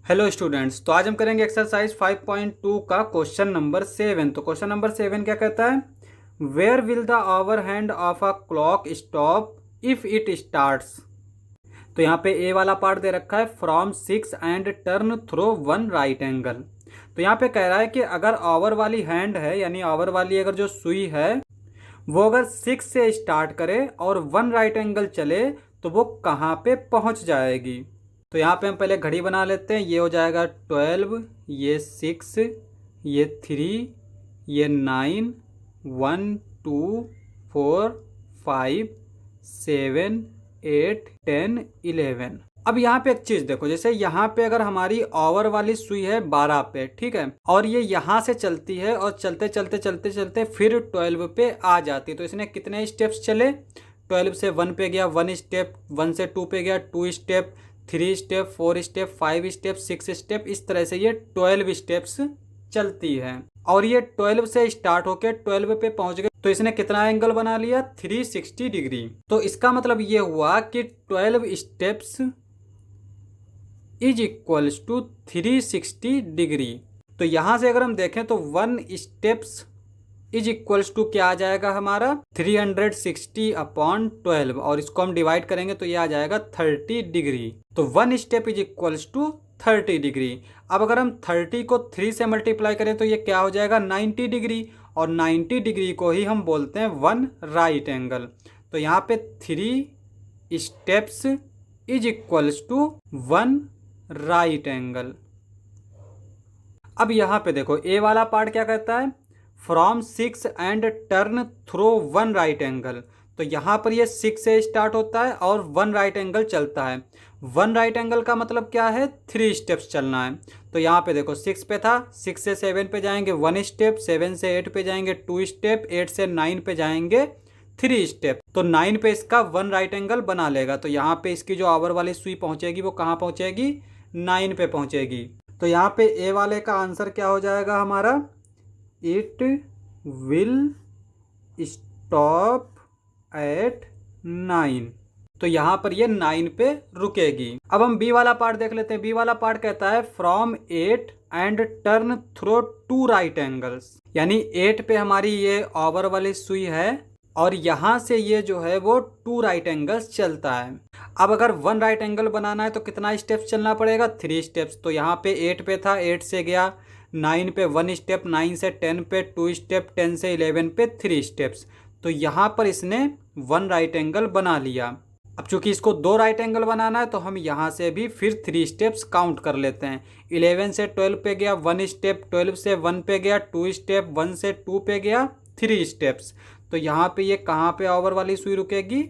Hello students, तो आज हम करेंगे एक्सरसाइज 5.2 का क्वेश्चन नंबर 7। तो क्वेश्चन नंबर 7 क्या कहता है, where will the hour hand of a clock stop if it starts. तो यहाँ पे ए वाला पार्ट दे रखा है from 6 end turn through 1 right angle. तो यहाँ पे कह रहा है कि अगर आवर वाली हैंड है, यानी आवर वाली अगर जो सुई है वो अगर 6 से स्टार्ट करे और 1 राइट एंगल चले तो वो कहाँ पे पहुँच जाएगी। तो यहाँ पे हम पहले घड़ी बना लेते हैं। ये हो जाएगा 12, ये 6, ये 3, ये 9, 1 2 4 5 7 8 10 11। अब यहाँ पे एक चीज देखो, जैसे यहाँ पे अगर हमारी आवर वाली सुई है 12 पे, ठीक है, और ये यहाँ से चलती है और चलते चलते चलते चलते फिर 12 पे आ जाती है, तो इसने कितने स्टेप्स चले, 12 से 1 पे गया 1 स्टेप, 1 से 2 पे गया 2 step, 3 step, 4 step, 5 step, 6 step, इस तरह से ये 12 स्टेप्स चलती है। और ये 12 से स्टार्ट होके 12 पे पहुंच गए तो इसने कितना एंगल बना लिया, 360 डिग्री। तो इसका मतलब ये हुआ कि 12 steps is equals to 360 degree. तो यहां से अगर हम देखें तो 1 स्टेप्स इज इक्वल्स टू क्या आ जाएगा हमारा, 360 अपॉन 12, और इसको हम डिवाइड करेंगे तो ये आ जाएगा 30 डिग्री। तो 1 step is equals to 30 degree. अब अगर हम 30 को 3 से मल्टीप्लाई करें तो ये क्या हो जाएगा, 90 डिग्री, और 90 डिग्री को ही हम बोलते हैं 1 राइट एंगल। तो यहाँ पे 3 steps is equals to 1 right angle. अब यहाँ पे देखो ए वाला पार्ट क्या कहता है, from 6 end turn through 1 right angle. तो यहाँ पर ये 6 से स्टार्ट होता है और 1 राइट एंगल चलता है। 1 राइट एंगल का मतलब क्या है, 3 स्टेप्स चलना है। तो यहाँ पे देखो 6 पे था, 6 से 7 पे जाएंगे 1 स्टेप, 7 से 8 पे जाएंगे 2 स्टेप, 8 से 9 पे जाएंगे 3 स्टेप। तो 9 पे इसका 1 राइट एंगल बना लेगा। तो यहाँ पे इसकी जो आवर वाली सुई पहुँचेगी वो कहाँ पहुँचेगी, 9 पे पहुँचेगी। तो यहाँ पे ए वाले का आंसर क्या हो जाएगा हमारा, इट विल स्टॉप एट 9। तो यहाँ पर ये 9 पे रुकेगी। अब हम बी वाला पार्ट देख लेते हैं। बी वाला पार्ट कहता है from 8 end turn through 2 right angles. यानी 8 पे हमारी ये आवर वाली सुई है और यहाँ से ये जो है वो 2 राइट एंगल्स चलता है। अब अगर 1 राइट एंगल बनाना है तो कितना स्टेप्स चलना पड़ेगा, 3 स्टेप्स। तो यहाँ पे 8 पे था, 8 से गया 9 पे 1 स्टेप, 9 से 10 पे 2 स्टेप, 10 से 11 पे 3 स्टेप्स। तो यहाँ पर इसने 1 राइट एंगल बना लिया। अब चूंकि इसको 2 राइट एंगल बनाना है तो हम यहाँ से भी फिर 3 स्टेप्स काउंट कर लेते हैं। 11 से 12 पे गया 1 स्टेप, 12 से 1 पे गया 2 स्टेप, 1 से 2 पे गया 3 स्टेप्स। तो यहाँ पे ये कहाँ पे आवर वाली सुई रुकेगी,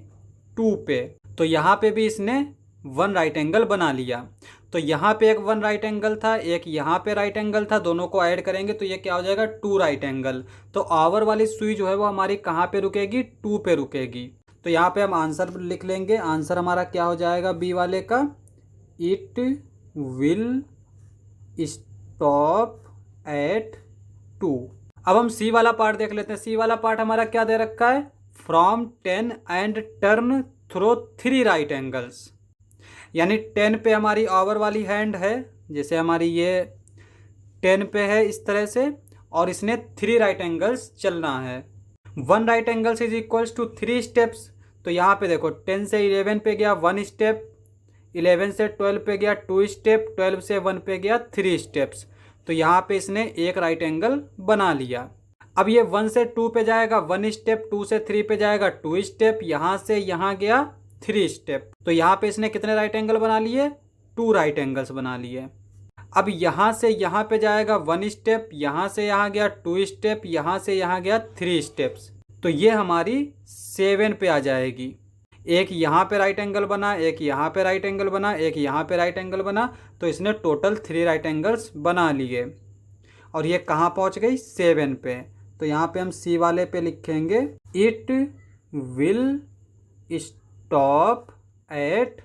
2 पे। तो यहाँ पे भी इसने 1 राइट एंगल बना लिया। तो यहाँ पे एक 1 राइट एंगल था, एक यहाँ पे राइट एंगल था, दोनों को ऐड करेंगे तो ये क्या हो जाएगा, 2 राइट एंगल। तो आवर वाली सुई जो है वो हमारी कहाँ पे रुकेगी, 2 पे रुकेगी। तो यहाँ पे हम आंसर लिख लेंगे। आंसर हमारा क्या हो जाएगा बी वाले का, इट विल स्टॉप एट 2। अब हम सी वाला पार्ट देख लेते हैं। सी वाला पार्ट हमारा क्या दे रखा है, from 10 end turn through 3 right angles. यानी 10 पे हमारी आवर वाली हैंड है, जैसे हमारी ये 10 पे है इस तरह से, और इसने 3 राइट एंगल्स चलना है। 1 right angles is equals to 3 steps. तो यहाँ पे देखो 10 से 11 पे गया 1 स्टेप, 11 से 12 पे गया 2 स्टेप, 12 से 1 पे गया 3 स्टेप्स। तो यहाँ पे इसने एक राइट एंगल बना लिया। अब ये 1 से 2 पे जाएगा 1 स्टेप, 2 से 3 पे जाएगा 2 स्टेप, यहाँ से यहाँ गया 3 स्टेप। तो यहाँ पे इसने कितने राइट एंगल बना लिए, 2 राइट एंगल्स बना लिए। अब यहाँ से यहाँ पे जाएगा 1 स्टेप, यहाँ से यहाँ गया 2 स्टेप, यहाँ से यहाँ गया 3 स्टेप्स। तो ये हमारी 7 पे आ जाएगी। एक यहाँ पे राइट एंगल बना, एक यहाँ पे राइट एंगल बना, एक यहाँ पे राइट एंगल बना। तो इसने टोटल 3 राइट एंगल्स बना लिए और ये कहाँ पहुँच गई, 7 पे। तो यहाँ पे हम सी वाले पे लिखेंगे, इट विल स्टॉप एट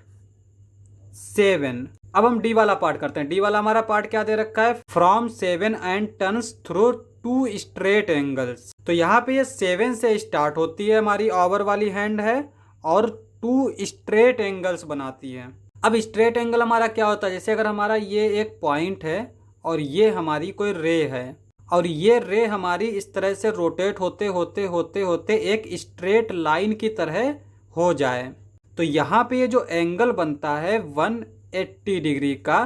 7। अब हम डी वाला पार्ट करते हैं। डी वाला हमारा पार्ट क्या दे रखा है, from 7 and turns through 2 straight angles. तो यहाँ पे ये 7 से स्टार्ट होती है, हमारी आवर वाली हैंड है, और 2 स्ट्रेट एंगल्स बनाती है। अब स्ट्रेट एंगल हमारा क्या होता है, जैसे अगर हमारा ये एक पॉइंट है और ये हमारी कोई रे है और ये रे हमारी इस तरह से रोटेट होते होते होते होते एक स्ट्रेट लाइन की तरह हो जाए, तो यहाँ पे ये जो एंगल बनता है 180 डिग्री का,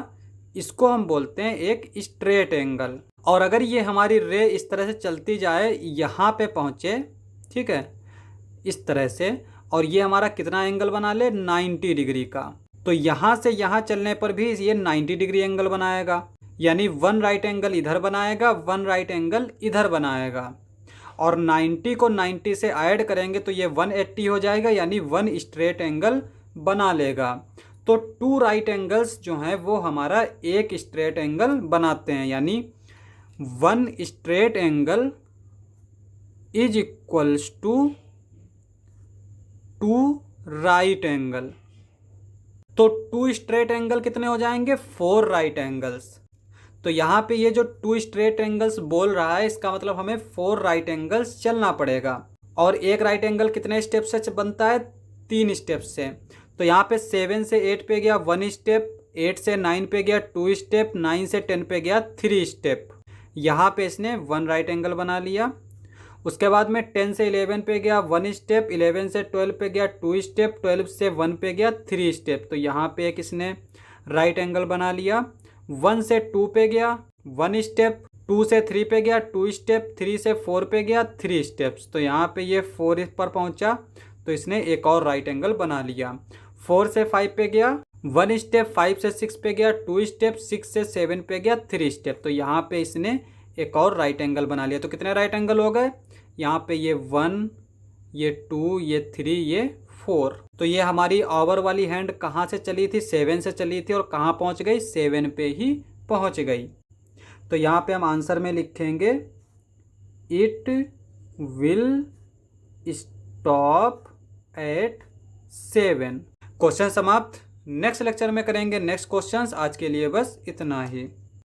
इसको हम बोलते हैं एक स्ट्रेट एंगल। और अगर ये हमारी रे इस तरह से चलती जाए, यहाँ पे पहुँचे, ठीक है, इस तरह से, और ये हमारा कितना एंगल बना ले, 90 डिग्री का, तो यहाँ से यहाँ चलने पर भी ये 90 डिग्री एंगल बनाएगा, यानी 1 राइट एंगल इधर बनाएगा, 1 राइट एंगल इधर बनाएगा, और 90 को 90 से ऐड करेंगे तो ये 180 हो जाएगा, यानी 1 स्ट्रेट एंगल बना लेगा। तो 2 राइट एंगल्स जो हैं वो हमारा एक स्ट्रेट एंगल बनाते हैं, यानी 1 straight angle is equals to 2 right angle. तो 2 स्ट्रेट एंगल कितने हो जाएंगे, 4 राइट एंगल्स। तो यहाँ पे ये जो 2 स्ट्रेट एंगल्स बोल रहा है, इसका मतलब हमें 4 राइट एंगल्स चलना पड़ेगा। और एक राइट एंगल कितने स्टेप से बनता है, 3 स्टेप से। तो यहाँ पे 7 से 8 पे गया 1 स्टेप, 8 से 9 पे गया 2 स्टेप, 9 से 10 पे गया 3 स्टेप। यहाँ पे इसने 1 राइट एंगल बना लिया। उसके बाद में 10 से 11 पे गया 1 स्टेप, 11 से 12 पे गया 2 स्टेप, 12 से 1 पे गया 3 स्टेप। तो यहाँ पे एक इसने राइट एंगल बना लिया। 1 से 2 पे गया 1 स्टेप, 2 से 3 पे गया 2 स्टेप, 3 से 4 पे गया 3 स्टेप्स। तो यहाँ पे ये 4 पर पहुँचा, तो इसने एक और राइट एंगल बना लिया। 4 से 5 पे गया 1 स्टेप, 5 से 6 पे गया 2 स्टेप, 6 से 7 पे गया 3 स्टेप। तो यहाँ पे इसने एक और राइट एंगल बना लिया। तो कितने राइट एंगल हो गए, यहाँ पे ये 1, ये 2, ये 3, ये 4। तो ये हमारी ओवर वाली हैंड कहाँ से चली थी, 7 से चली थी, और कहाँ पहुँच गई, 7 पे ही पहुँच गई। तो यहाँ पे हम आंसर में लिखेंगे it will stop at 7। Question समाप्त। नेक्स्ट लेक्चर में करेंगे नेक्स्ट क्वेश्चंस। आज के लिए बस इतना ही।